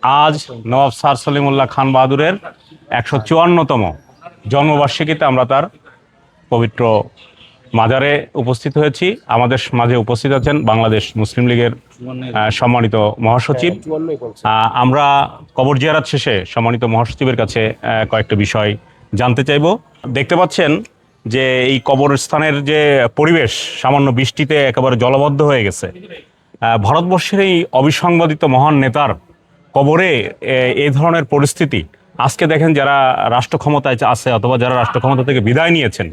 আজ নবাব স্যার সলিমুল্লাহ খান বাহাদুরের ১৫৪তম জন্মবার্ষিকীতে আমরা তার পবিত্র মাজারে উপস্থিত হয়েছি। আমাদের মাঝে উপস্থিত আছেন বাংলাদেশ মুসলিম লীগের সম্মানিত মহাসচিব। আমরা কবর জিয়ারত শেষে সম্মানিত মহাসচিবের কাছে কয়েকটা বিষয় জানতে চাইব। দেখতে পাচ্ছেন যে এই কবরস্থানের যে পরিবেশ সামান্য বৃষ্টিতে একেবারে জলবদ্ধ হয়ে গেছে। ভারতবর্ষের এই অবিসংবাদিত মহান নেতার কবরে এই ধরনের পরিস্থিতি, আজকে দেখেন যারা রাষ্ট্র ক্ষমতায় আছে অথবা যারা রাষ্ট্র ক্ষমতা থেকে বিদায় নিয়েছেন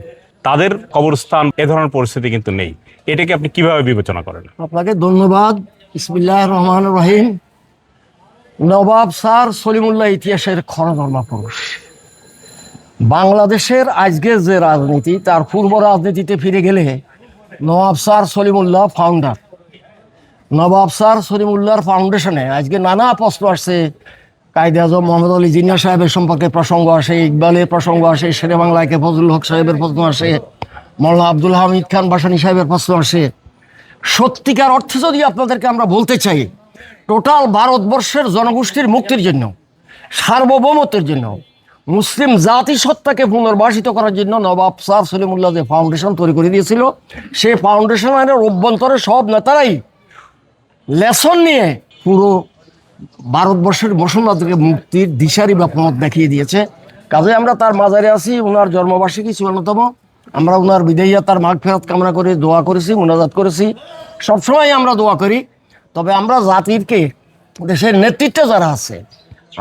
তাদের কবরস্থান এ ধরনের পরিস্থিতি কিন্তু নেই। এটাকে আপনি কিভাবে বিবেচনা করেন? আপনাকে ধন্যবাদ। বিসমিল্লাহির রহমানির রহিম। নবাব স্যার সলিমুল্লাহ ইতিহাসের খরধর্মা পুরুষ। বাংলাদেশের আজকের যে রাজনীতি তার পূর্ব রাজনীতিতে ফিরে গেলে নবাব স্যার সলিমুল্লাহ ফাউন্ডার। নবাব স্যার সলিমুল্লাহর ফাউন্ডেশনে আজকে নানা প্রশ্ন আসছে। কায়েদে আজম মোহাম্মদ আলী জিন্নাহ সাহেবের সম্পর্কে প্রসঙ্গ আসে, ইকবালের প্রসঙ্গ আসে, শেরে বাংলায় ফজলুল হক সাহেবের প্রশ্ন আসে, মৌলানা আব্দুল হামিদ খান বাসানী সাহেবের প্রশ্ন আসে। সত্যিকার অর্থে যদি আপনাদেরকে আমরা বলতে চাই, টোটাল ভারতবর্ষের জনগোষ্ঠীর মুক্তির জন্য, সার্বভৌমত্বের জন্য, মুসলিম জাতিসত্তাকে পুনর্বাসিত করার জন্য নবাব স্যার সলিমুল্লাহ যে ফাউন্ডেশন তৈরি করে দিয়েছিল, সেই ফাউন্ডেশনের অভ্যন্তরে সব নেতারাই লেসন নিয়ে পুরো ভারতবর্ষের মুসলমানদেরকে মুক্তির দিশারি বা পথ দেখিয়ে দিয়েছে। কাজে আমরা তার মাজারে আছি। ওনার জন্মবার্ষিকী ৫৪তম। আমরা ওনার বিদেহিয়াতার মাগফিরাত কামনা করে দোয়া করেছি, মুনাজাত করেছি। সবসময় আমরা দোয়া করি। তবে আমরা জাতিরকে, দেশের নেতৃত্বে যারা আছে,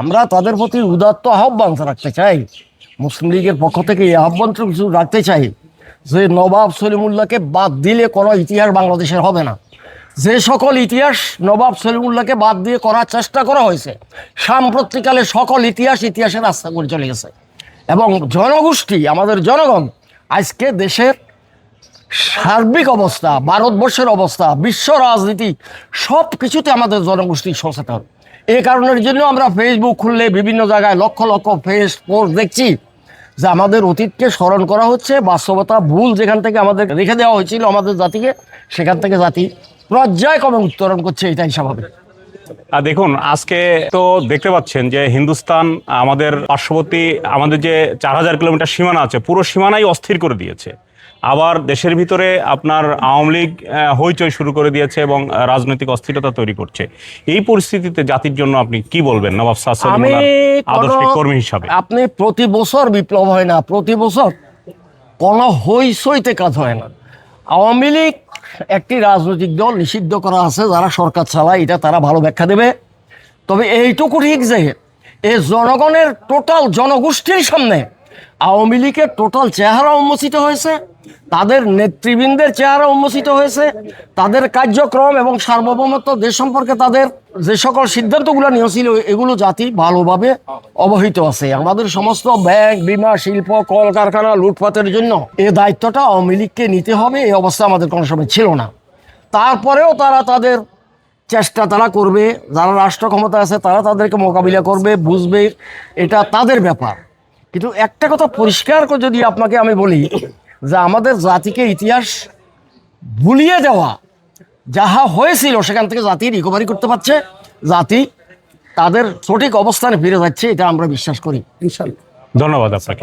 আমরা তাদের প্রতি উদাত্ত আহ্বান রাখতে চাই। মুসলিম লীগের পক্ষ থেকে এই আহ্বান কিছু রাখতে চাই যে নবাব সলিমুল্লাহকে বাদ দিলে কোনো ইতিহাস বাংলাদেশের হবে না। যে সকল ইতিহাস নবাব সলিমুল্লাহকে বাদ দিয়ে করার চেষ্টা করা হয়েছে, সাম্প্রতিককালে সকল ইতিহাসের রাস্তা করে চলে গেছে। এবং জনগোষ্ঠী, আমাদের জনগণ আজকে দেশের সার্বিক অবস্থা, ভারতবর্ষের অবস্থা, বিশ্ব রাজনীতি সব কিছুতে আমাদের জনগোষ্ঠী সচেতন। এই কারণের জন্য আমরা ফেসবুক খুললে বিভিন্ন জায়গায় লক্ষ লক্ষ পোস্ট দেখছি যে আমাদের অতীতকে স্মরণ করা হচ্ছে। বাস্তবতা ভুল যেখান থেকে আমাদের রেখে দেওয়া হয়েছিল আমাদের জাতিকে, সেখান থেকে জাতি পর্যায়ক্রমে উত্তরণ করছে, এটাই স্বাভাবিক। দেখুন, আজকে তো দেখতে পাচ্ছেন যে হিন্দুস্তান আমাদের পার্শ্ববর্তী, আমাদের যে ৪,০০০ কিলোমিটার সীমানা আছে, পুরো সীমানাই অস্থির করে দিয়েছে। আবার দেশের ভিতরে আপনার আওয়ামী লীগ হইচই শুরু করে দিয়েছে এবং রাজনৈতিক অস্থিরতা তৈরি করছে। এই পরিস্থিতিতে জাতির জন্য আপনি কি বলবেন নবাব স্যার সলিমুল্লাহর আদর্শিক কর্মী হিসাবে? আপনি প্রতি বছর বিপ্লব হয় না, প্রতি বছর কোনো হইচইতে কাজ হয় না। আওয়ামী লীগ একটি রাজনৈতিক দল, নিষিদ্ধ করা আছে। যারা সরকার চালায় এটা তারা ভালো ব্যাখ্যা দেবে। তবে এইটুকু ঠিক যে এই জনগণের টোটাল জনগোষ্ঠীর সামনে আওয়ামী লীগের টোটাল চেহারা উন্মোচিত হয়েছে, তাদের নেতৃবৃন্দের চেহারা উন্মোচিত হয়েছে, তাদের কার্যক্রম এবং সার্বভৌমত্ব দেশ সম্পর্কে তাদের যে সকল সিদ্ধান্তগুলো নিয়েছিল এগুলো জাতি ভালোভাবে অবহিত আছে। আমাদের সমস্ত ব্যাংক, বিমা, শিল্প, কলকারখানা লুটপাটের জন্য এই দায়িত্বটা আওয়ামী লীগকে নিতে হবে, এই অবস্থা আমাদের কোনো সময় ছিল না। তারপরেও তারা তাদের চেষ্টা তারা করবে, যারা রাষ্ট্র ক্ষমতা আছে তারা তাদেরকে মোকাবিলা করবে, বুঝবে, এটা তাদের ব্যাপার। কিন্তু একটা কথা পরিষ্কার করে যদি আপনাকে আমি বলি যে আমাদের জাতিকে ইতিহাস ভুলিয়ে দেওয়া, যাহা হয়েছিল সেখান থেকে জাতি রিকভারি করতে পারছে, জাতি তাদের সঠিক অবস্থানে ফিরে যাচ্ছে, এটা আমরা বিশ্বাস করি ইনশাআল্লাহ। ধন্যবাদ আপনাকে।